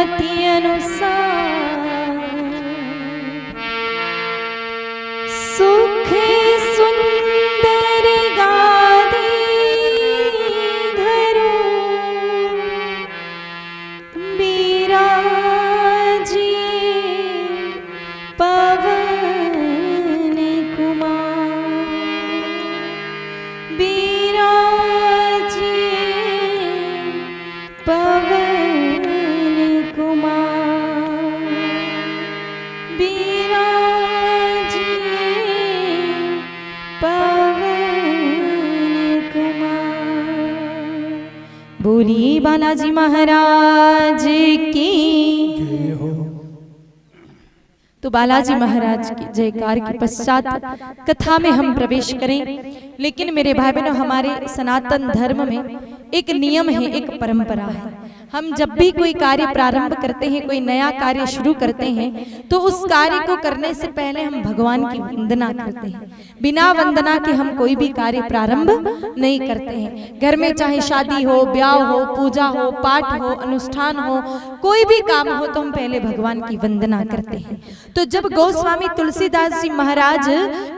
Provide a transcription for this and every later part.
मति अनुसार सुख सुंदर गादी धरो बिराजी पवन कुमार बिराजी पवन कुमार बिराजी पवन कुमार। बोली बालाजी महाराज की। तो बालाजी महाराज की जयकार के पश्चात कथा में हम प्रवेश करें। लेकिन मेरे भाई बहनों, हमारे सनातन धर्म में एक नियम है, एक परंपरा है। हम जब भी कोई कार्य प्रारंभ करते हैं, कोई नया कार्य शुरू करते हैं, तो उस कार्य को करने से पहले हम भगवान की वंदना करते हैं। बिना वंदना के हम कोई भी कार्य प्रारंभ नहीं करते हैं। घर में चाहे शादी हो, ब्याह हो, पूजा हो, पाठ हो, अनुष्ठान हो, कोई भी काम हो, तो हम पहले भगवान की वंदना करते हैं। तो जब गोस्वामी तुलसीदास जी महाराज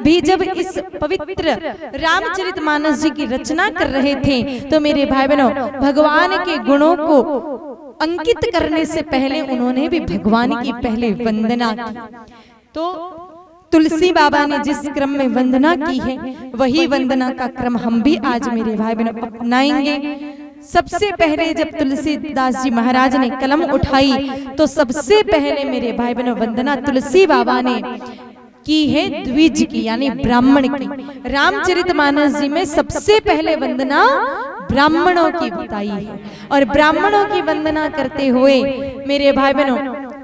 भी जब इस पवित्र रामचरितमानस जी की रचना कर रहे थे, तो मेरे भाई बहनों, भगवान के गुणों को अंकित करने से पहले उन्होंने भी भगवान की पहले वंदना की। तो तुलसी बाबा ने जिस क्रम में वंदना की है, वही वंदना का क्रम हम भी आज मेरे भाई बहनों अपनाएंगे। सबसे पहले जब तुलसीदास जी महाराज ने कलम उठाई, तो सबसे पहले मेरे भाई बहनों वंदना तुलसी बाबा ने की है द्विज की, यानी ब्राह्मण की। रामचरितमानस जी में सबसे पहले वंदना ब्राह्मणों की बताई है। और ब्राह्मणों की वंदना करते हुए मेरे भाई बहनों,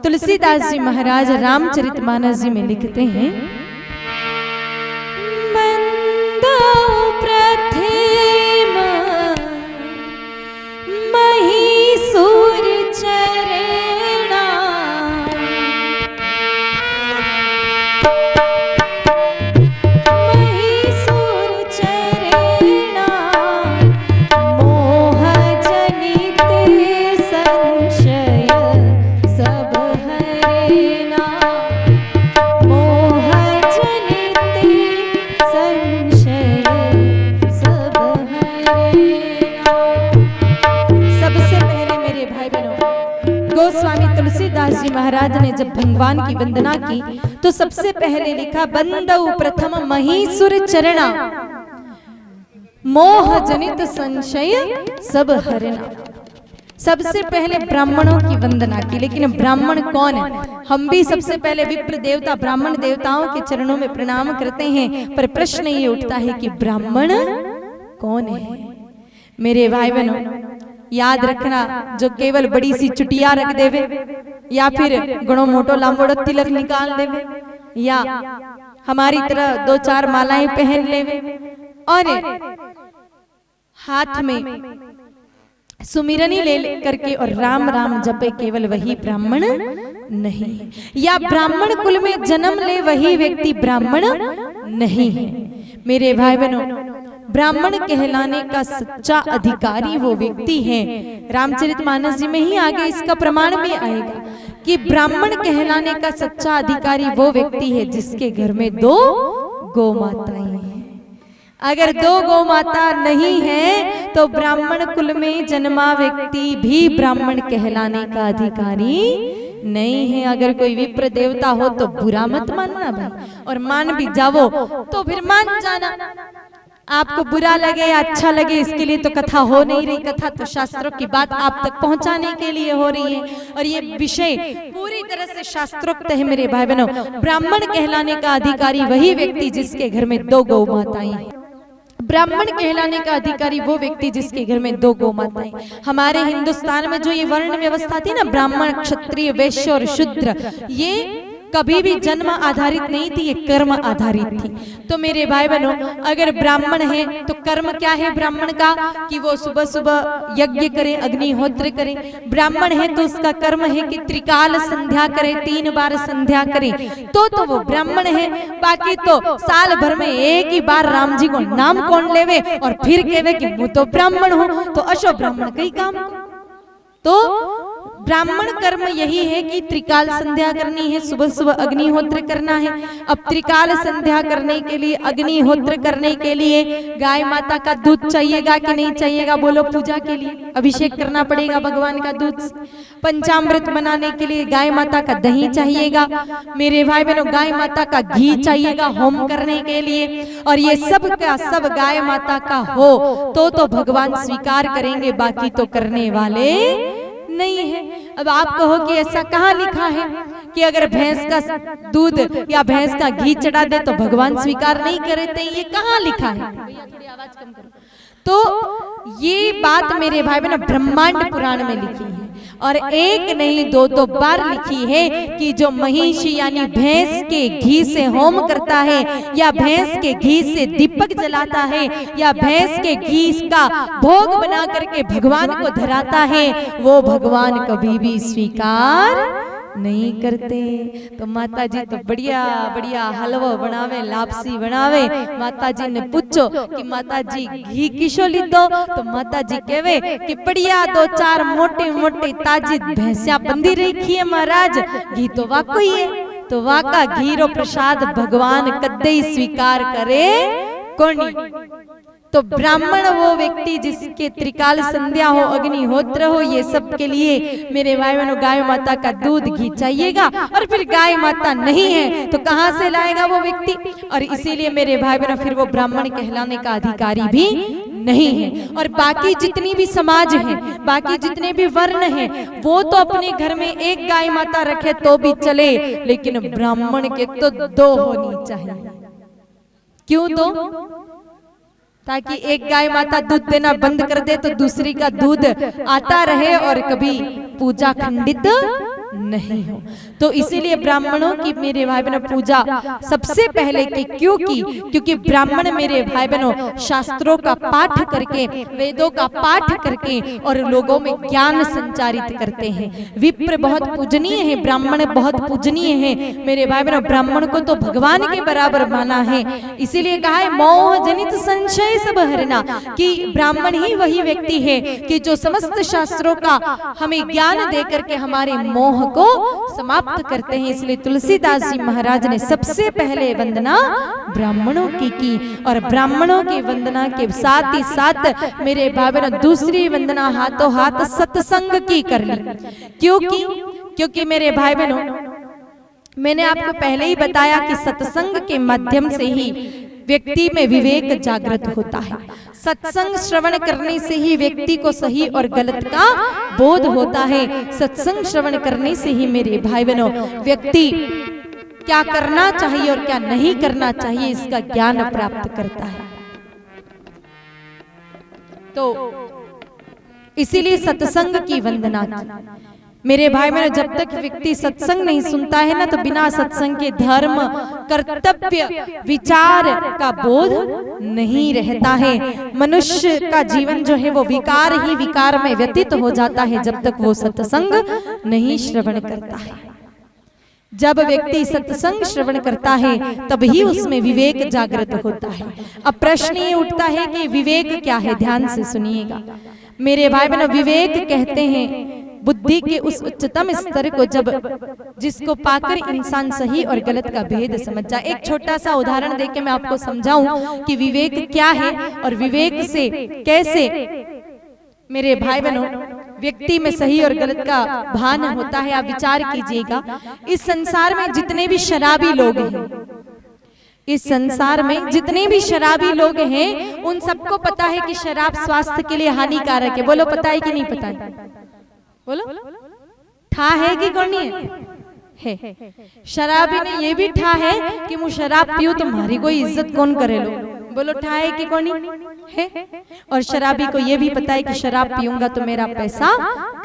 तुलसीदास जी महाराज रामचरितमानस जी में लिखते हैं, वंदो प्रथम महीसुर चरणा महीसुर चरणा मोह जनित संशय सब हरेना मोह जनित संशय सब हरेना। सबसे पहले मेरे भाई बहनों, गोस्वामी तुलसीदास जी महाराज ने जब भगवान की वंदना की, तो सबसे पहले लिखा, बंदौ प्रथम महीसुर चरणा मोह जनित संशय सब हरेना। सबसे पहले ब्राह्मणों की वंदना की। लेकिन ब्राह्मण कौन है? हम भी सबसे पहले विप्र देवता ब्राह्मण देवताओं के चरणों में प्रणाम करते हैं, पर प्रश्न ये उठता है कि ब्राह्मण कौन है? मेरे भाई बहनों, याद रखना, जो केवल बड़ी सी चुटिया रख देवे, या फिर गुणों मोटो लांबोड़ो तिलक निकाल देवे, या हमारी तरह 2-4 मालाएं पहन लेवे और हाथ में सुमिरनी ले करके और राम राम जपे, केवल वही ब्राह्मण नहीं है। या ब्राह्मण कुल में जन्म ले वही व्यक्ति ब्राह्मण नहीं है। मेरे भाई बहनों, ब्राह्मण कहलाने का सच्चा अधिकारी वो व्यक्ति है। रामचरितमानस जी में ही आगे इसका प्रमाण भी आएगा कि ब्राह्मण कहलाने का सच्चा अधिकारी वो व्यक्ति है जिसके घर में 2 गौ माताएं हैं। अगर 2 गौ माता नहीं है, तो ब्राह्मण कुल में जन्मा व्यक्ति भी ब्राह्मण कहलाने का अधिकारी नहीं है। अगर कोई विप्र देवता हो तो बुरा मत मानना भाई, और मान भी जाओ तो फिर मान जाना। आपको बुरा लगे या अच्छा लगे, इसके लिए तो कथा हो नहीं रही। कथा तो शास्त्रों की बात आप तक पहुंचाने के लिए हो रही है, और ये विषय पूरी तरह से शास्त्रोक्त है। मेरे भाई बहनों, ब्राह्मण कहलाने का अधिकारी वही व्यक्ति जिसके घर में 2 गौ माताएं हैं। ब्राह्मण कहलाने का अधिकारी वो व्यक्ति जिसके घर में 2 गौ माताएं। हमारे हिंदुस्तान में जो ये वर्ण व्यवस्था थी ना, ब्राह्मण, क्षत्रिय, वैश्य और शूद्र, ये कभी भी जन्म आधारित नहीं थी, ये कर्म आधारित थी। तो मेरे भाई बहनों, अगर ब्राह्मण है तो कर्म क्या है ब्राह्मण का, कि वो सुबह सुबह यज्ञ करे, अग्निहोत्र करे। ब्राह्मण है तो उसका कर्म है कि त्रिकाल संध्या करे, 3 बार संध्या करे, तो वो ब्राह्मण है। बाकी तो साल भर में एक ही बार राम जी को नाम कौन लेवे और फिर कहे कि मैं तो ब्राह्मण हूं, तो अशो ब्राह्मण कई काम। तो ब्राह्मण कर्म यही है कि त्रिकाल संध्या करनी है, सुबह सुबह अग्निहोत्र करना है। अब त्रिकाल संध्या करने के लिए, अग्निहोत्र करने के लिए गाय माता का दूध चाहिएगा कि नहीं चाहिएगा? बोलो। पूजा के लिए अभिषेक करना पड़ेगा भगवान का दूध। पंचामृत बनाने के लिए गाय माता का दही चाहिएगा मेरे भाई बहनों, गाय माता का घी चाहिएगा होम करने के लिए। और ये सब का सब गाय माता का हो तो भगवान स्वीकार करेंगे, बाकी तो करने वाले नहीं है। अब आप कहो कि ऐसा कहाँ लिखा है कि अगर भैंस का दूध या भैंस का घी चढ़ा दे तो भगवान स्वीकार नहीं करते? ये कहाँ लिखा है? थोड़ी आवाज कम करो। तो ये बात मेरे भाई बहनों ब्रह्मांड पुराण में लिखी है, और एक नहीं दो बार लिखी है कि जो महिषी यानी भैंस के घी से होम करता है, या भैंस के घी से दीपक जलाता है, या भैंस के घी का भोग बना करके भगवान को धराता है, वो भगवान कभी भी स्वीकार नहीं करते। तो माता जी तो बढ़िया बढ़िया हलवा बनावे, लापसी बनावे। माता जी ने पूछो कि माता जी घी किसो लीधो? तो माता जी कहवे कि बढ़िया 2-4 मोटी मोटी ताजी भैंसिया बंधी रखी है महाराज, घी तो वाको ही है। तो वाका घी रो प्रसाद भगवान कदे ही स्वीकार करे कोनी। तो ब्राह्मण वो व्यक्ति जिसके त्रिकाल संध्या हो, अग्निहोत्र हो, ये सब के लिए मेरे भाई बहनों गाय माता का दूध घी चाहिएगा। और फिर गाय माता नहीं है तो कहां से लाएगा वो व्यक्ति? और इसीलिए मेरे भाई बहनों फिर वो ब्राह्मण कहलाने का अधिकारी भी नहीं है। और बाकी जितनी भी समाज है, बाकी जितने भी वर्ण है, वो तो अपने घर में एक गाय माता रखे तो भी चले, लेकिन ब्राह्मण के तो 2 होनी चाहिए। क्यों 2? ताकि एक गाय माता दूध देना बंद कर दे तो दूसरी का दूध आता रहे और कभी पूजा खंडित नहीं हो। तो इसीलिए ब्राह्मणों की मेरे भाई बहनों पूजा सबसे पहले की क्योंकि ब्राह्मण मेरे भाई बहनों शास्त्रों का पाठ करके, वेदों का पाठ करके और लोगों में ज्ञान संचारित करते हैं। विप्र बहुत पूजनीय है, ब्राह्मण बहुत पूजनीय है मेरे भाई बहनों। ब्राह्मण को तो भगवान के बराबर माना है। इसीलिए कहा है मोह जनित संशय सब हरना, कि ब्राह्मण ही वही व्यक्ति है कि जो समस्त शास्त्रों का हमें ज्ञान दे करके हमारे मोह को समाप्त करते हैं। इसलिए तुलसीदास जी महाराज ने सबसे पहले वंदना ब्राह्मणों की और ब्राह्मणों की वंदना के साथ ही साथ मेरे भाई बहनों दूसरी वंदना हाथों हाथ सत्संग की कर ली। क्योंकि मेरे भाई बहनों मैंने आपको पहले ही बताया कि सत्संग के माध्यम से ही व्यक्ति में विवेक जागृत होता है। सत्संग श्रवण करने से ही व्यक्ति को सही और गलत का बोध होता है। सत्संग श्रवण करने से ही मेरे भाई बहनों व्यक्ति क्या करना चाहिए और क्या नहीं करना चाहिए इसका ज्ञान प्राप्त करता है। तो इसीलिए सत्संग की वंदना मेरे भाई बहनों, जब तक व्यक्ति सत्संग नहीं सुनता है ना, तो बिना सत्संग के धर्म, कर्तव्य, विचार का बोध नहीं रहता है। मनुष्य का जीवन जो है वो विकार ही विकार में व्यतीत हो जाता है जब तक वो सत्संग नहीं श्रवण करता है। जब व्यक्ति सत्संग श्रवण करता है तभी उसमें विवेक जागृत होता है। अब प्रश्न ये उठता है कि विवेक क्या है? ध्यान से सुनिएगा मेरे भाई बहनों। विवेक कहते हैं बुद्धि के उस उच्चतम स्तर को जब जिसको पाकर इंसान सही और गलत का भेद समझ जाए। एक छोटा सा उदाहरण देके मैं आपको समझाऊं कि विवेक क्या है और विवेक से कैसे मेरे भाई बहनों व्यक्ति में सही और गलत का भान होता है। आप विचार कीजिएगा, इस संसार में जितने भी शराबी लोग हैं, इस संसार में जितने भी शराबी लोग हैं, उन सबको पता है कि शराब स्वास्थ्य के लिए हानिकारक है। बोलो पता है कि नहीं पता है? बोलो ठा है कि कौन है? शराबी ने ये भी ठा है कि मैं शराब पीऊं तो हमारी कोई इज्जत कौन करे लो। बोलो ठा है कि कौन है? और शराबी को ये भी पता है कि शराब पीऊंगा तो मेरा पैसा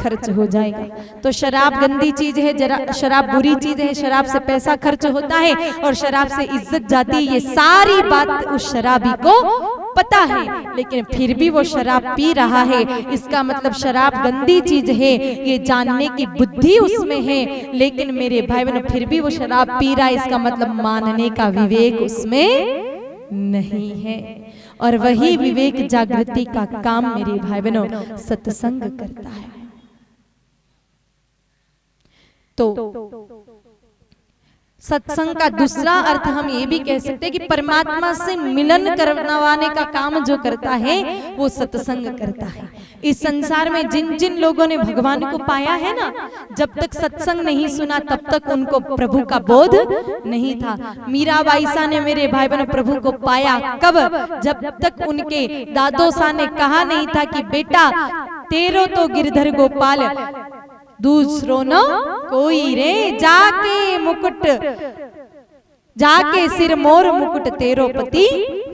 खर्च हो जाएगा। तो शराब गंदी चीज है, शराब बुरी चीज है, शराब से पैसा खर्च होता है और शराब से इज्जत जाती है। ये सारी बात उस शराबी को पता है, लेकिन फिर भी वो शराब पी रहा है। इसका मतलब शराब गंदी चीज है ये जानने की बुद्धि उसमें है, लेकिन मेरे भाई बहनों फिर भी वो शराब पी रहा है। इसका मतलब मानने का विवेक उसमें नहीं है। और वही विवेक जागृति का काम मेरे भाई बहनों सत्संग करता है। तो सत्संग का दूसरा अर्थ हम ये भी कह सकते हैं कि परमात्मा से मिलन करवाने का काम जो करता है वो सत्संग करता है। इस संसार में जिन जिन लोगों ने भगवान को पाया है ना, जब तक सत्संग नहीं सुना तब तक उनको प्रभु का बोध नहीं था। मीराबाई सा ने, मेरे भाई बहनों, प्रभु को पाया कब? जब तक उनके दादो सा ने कहा नहीं था कि बेटा तेरो तो गिरधर गोपाल, दूसरो न कोई रे, जाके मुकुट, जाके सिर मोर मुकुट तेरो पति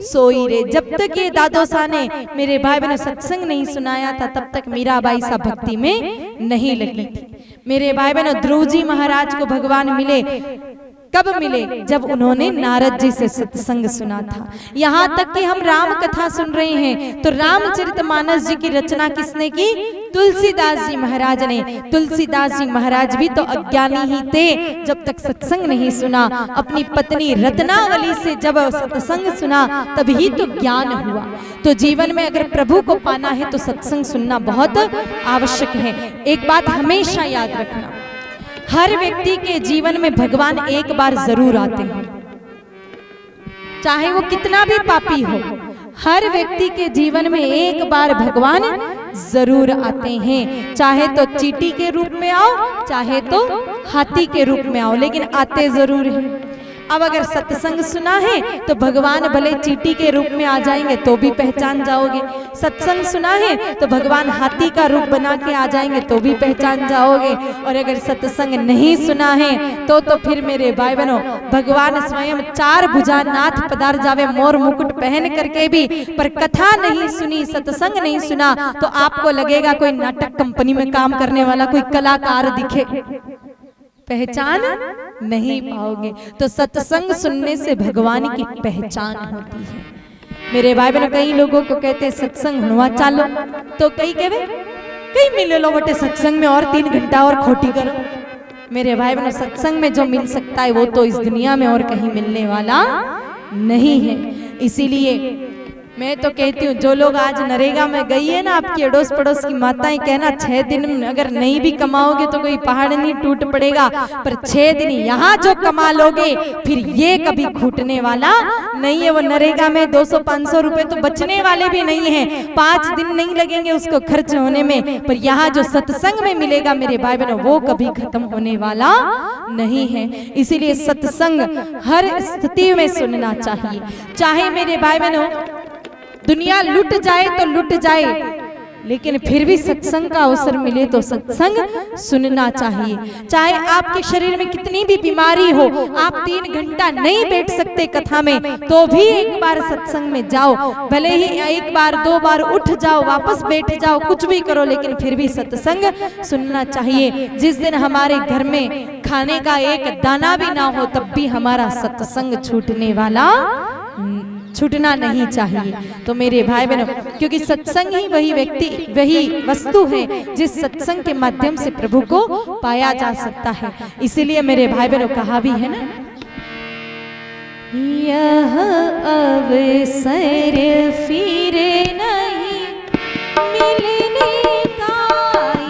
सोई रे। जब तक ये दादो सा ने, मेरे भाई बहनों, सत्संग नहीं सुनाया था तब तक मीराबाई सा भक्ति में नहीं लगी थी। मेरे भाई बहनों, ध्रुव जी महाराज को भगवान मिले कब मिले? जब उन्होंने नारद जी से सत्संग सुना था। यहाँ तक कि हम राम कथा सुन रहे हैं तो रामचरितमानस जी की रचना किसने की? तुलसीदास जी महाराज ने। तुलसीदास जी महाराज भी तो अज्ञानी ही थे, जब तक सत्संग नहीं सुना। अपनी पत्नी रत्नावली से जब सत्संग सुना तभी तो ज्ञान हुआ। तो जीवन में अगर प्रभु को पाना है तो सत्संग सुनना बहुत आवश्यक है। एक बात हमेशा याद रखना, हर व्यक्ति के जीवन में भगवान एक बार जरूर आते हैं, चाहे वो कितना भी पापी हो। हर व्यक्ति के जीवन में एक बार भगवान जरूर आते हैं, चाहे तो चींटी के रूप में आओ, चाहे तो हाथी के रूप में आओ, लेकिन आते जरूर हैं। अब अगर सत्संग सुना है तो भगवान भले चींटी के रूप में आ जाएंगे तो भी पहचान जाओगे। सत्संग सुना है तो भगवान हाथी का रूप बना के आ जाएंगे तो भी पहचान जाओगे। और अगर सत्संग नहीं सुना है तो फिर मेरे भाई बहनों, भगवान स्वयं चार भुजा नाथ पधार जावे मोर मुकुट पहन करके भी, पर कथा नहीं सुनी, सत्संग नहीं सुना तो आपको लगेगा कोई नाटक कंपनी में काम करने वाला कोई कलाकार दिखे, पहचान नहीं पाओगे। तो सत्संग सुनने से भगवान की पहचान होती है। मेरे भाई बहनों, कई लोगों को कहते हैं सत्संग हुआ चालो, तो कई कहवे कई मिले लो बटे सत्संग में और 3 घंटा और खोटी करो। मेरे भाई बहनों, सत्संग में जो मिल सकता है वो तो इस दुनिया में और कहीं मिलने वाला नहीं है। इसीलिए मैं तो कहती हूँ, जो लोग आज नरेगा में गई है ना, आपकी अड़ोस पड़ोस की माताएं कहना 6 दिन अगर नहीं भी कमाओगे तो कोई पहाड़ नहीं टूट पड़ेगा, पर 6 दिन यहाँ जो कमा लोगे फिर ये कभी घुटने वाला नहीं है। वो नरेगा में 200-500 रुपए तो बचने वाले भी नहीं है, 5 दिन नहीं लगेंगे उसको खर्च होने में, पर यहाँ जो सत्संग में मिलेगा मेरे भाई बहनों वो कभी खत्म होने वाला नहीं है। इसीलिए सत्संग हर स्थिति में सुनना चाहिए। चाहे मेरे भाई बहनों दुनिया लुट जाए तो लुट जाए, लेकिन फिर भी सत्संग का अवसर मिले तो सत्संग सुनना चाहिए। चाहे आपके शरीर में कितनी भी बीमारी हो, आप 3 घंटा नहीं बैठ सकते कथा में, तो भी एक बार सत्संग में जाओ। भले ही 1 बार 2 बार उठ जाओ, वापस बैठ जाओ, कुछ भी करो, लेकिन फिर भी सत्संग सुनना चाहिए। जिस दिन हमारे घर में खाने का एक दाना भी ना हो तब भी हमारा सत्संग छूटना नहीं चाहिए। तो मेरे भाई बहनों, क्योंकि सत्संग ही वही वस्तु है जिस सत्संग के माध्यम से प्रभु को पाया जा सकता है। इसीलिए मेरे भाई बहनों कहा भी है ना, यह अवसर फिरे नहीं मिलने का,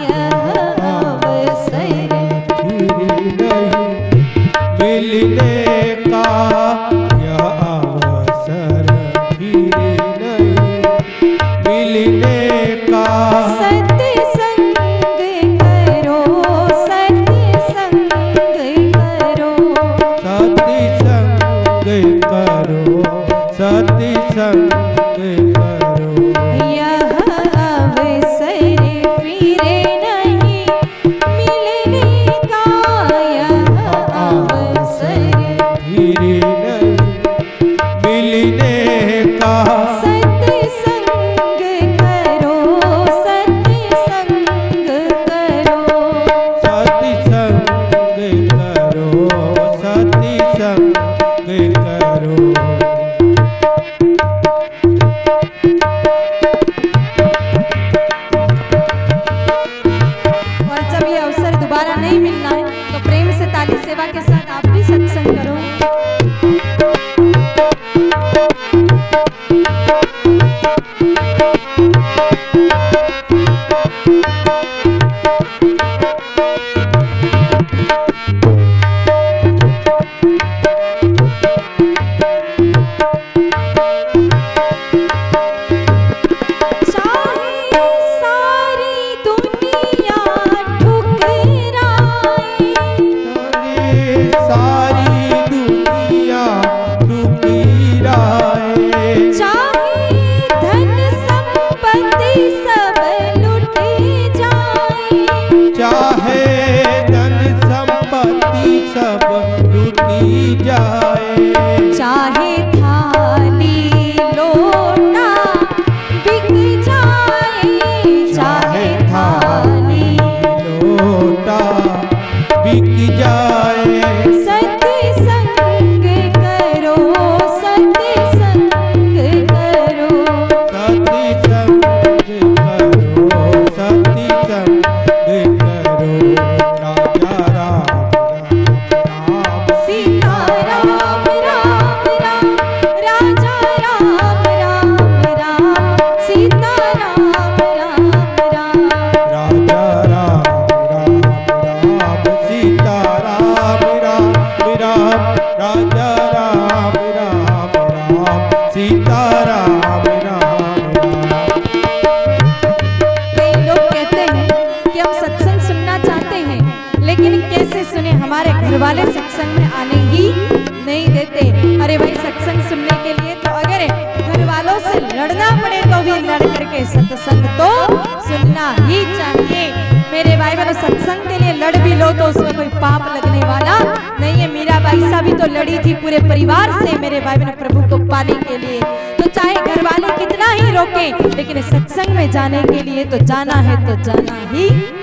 यह अवसर फिरे नहीं मिलने का, सत्संग करो, सत्संग करो, सत्संग करो, सत्संग करो। यह अवसर फिरे नहीं मिलने का, यह अवसर फिरे नहीं मिलने का। नहीं मिलना है तो प्रेम से ताली सेवा के साथ आप भी सत्संग करो। घर वाले सत्संग में आने ही नहीं देते। अरे भाई सत्संग सुनने के लिए तो अगर घर वालों से लड़ना पड़े तो भी लड़ करके सत्संग तो सुनना ही चाहिए। मेरे भाई बहनों सत्संग के लिए लड़ भी लो तो उसमें कोई पाप लगने वाला नहीं है। मीराबाई सा भी तो लड़ी थी पूरे परिवार से मेरे भाई बहनों प्रभु को पाने के लिए। तो चाहे घर वाले कितना ही रोके लेकिन सत्संग में जाने के लिए तो जाना है तो जाना ही है।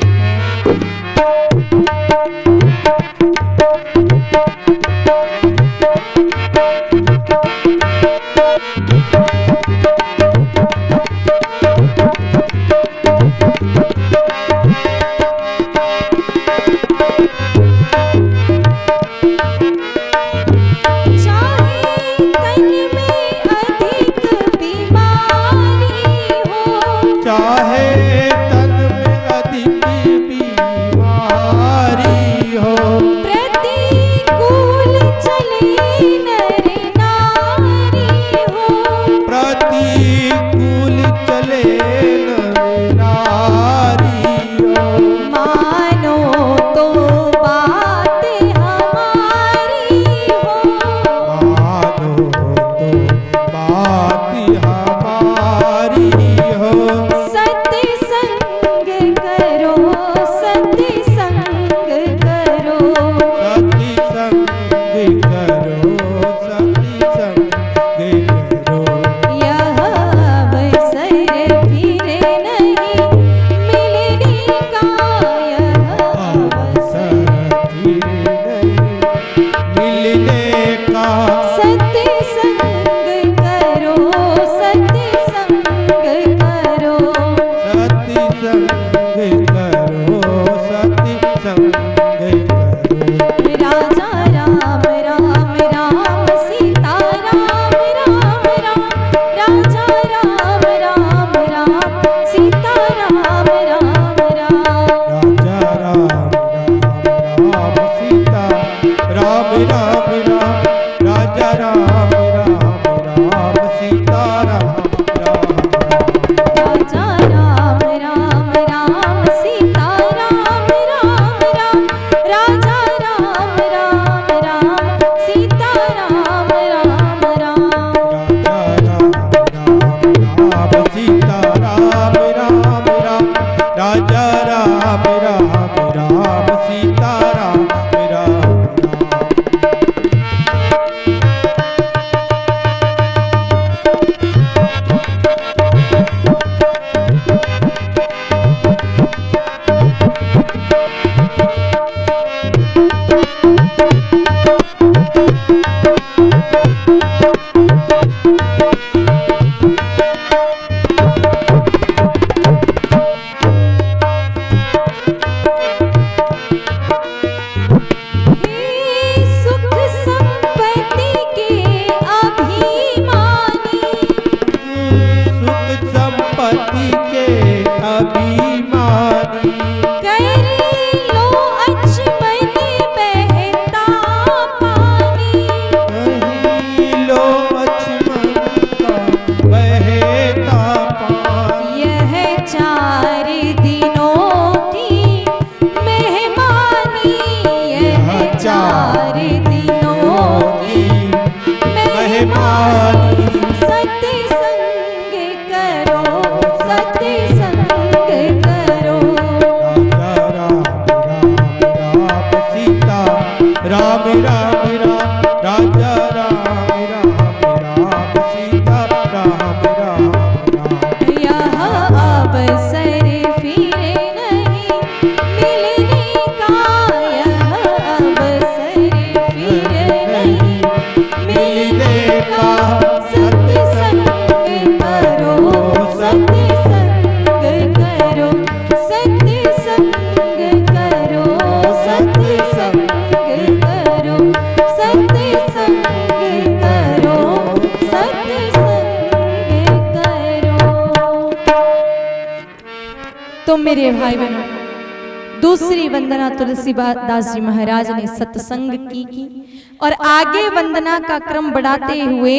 मेरे भाई बहनों, दूसरी वंदना तुलसीदास जी महाराज ने सत्संग की और आगे वंदना का क्रम बढ़ाते हुए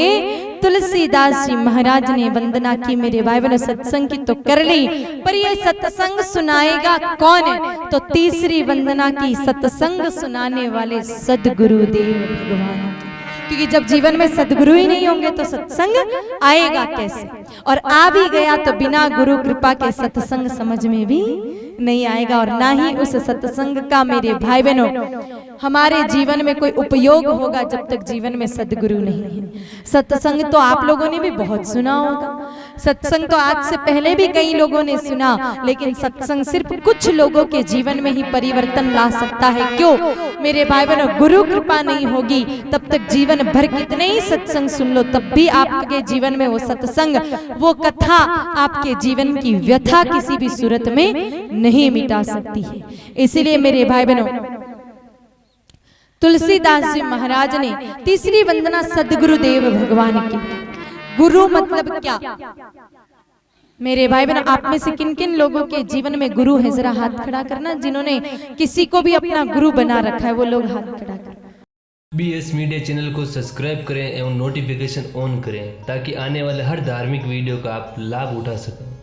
तुलसीदास जी महाराज ने वंदना की। मेरे भाई बहनों, सत्संग की तो कर ली, पर ये सत्संग सुनाएगा कौन? तो तीसरी वंदना की सत्संग सुनाने वाले सद्गुरुदेव भगवान। क्योंकि जब जीवन में सद्गुरु ही नहीं होंगे तो सत्संग आएगा कैसे? और आ भी गया तो बिना गुरु कृपा के सत्संग समझ में भी नहीं आएगा, और ना ही उस सत्संग का मेरे भाई बहनों हमारे जीवन में कोई उपयोग होगा जब तक जीवन में सद्गुरु नहीं है। सत्संग तो आप लोगों ने भी बहुत सुना होगा, सत्संग तो आज से पहले भी कई लोगों ने सुना, लेकिन सत्संग सिर्फ कुछ लोगों के जीवन में ही परिवर्तन ला सकता है। क्यों मेरे भाई बहनों? गुरु कृपा नहीं होगी तब तक जीवन भर कितने ही सत्संग सुन लो, तब भी आपके जीवन में वो सत्संग, वो कथा आपके जीवन की व्यथा किसी भी सूरत में नहीं मिटा सकती है। इसीलिए मेरे भाई बहनों, तुलसीदास जी महाराज ने तीसरी वंदना सद्गुरुदेव भगवान की। गुरु मतलब क्या? मेरे भाई बहनों, आप में से किन किन लोगों के जीवन में गुरु है? जरा हाथ खड़ा करना। जिन्होंने किसी को भी अपना गुरु बना रखा है वो लोग हाथ खड़ा करें। BS मीडिया चैनल को सब्सक्राइब करें एवं नोटिफिकेशन ऑन करें ताकि आने वाले हर धार्मिक वीडियो का आप लाभ उठा सकें।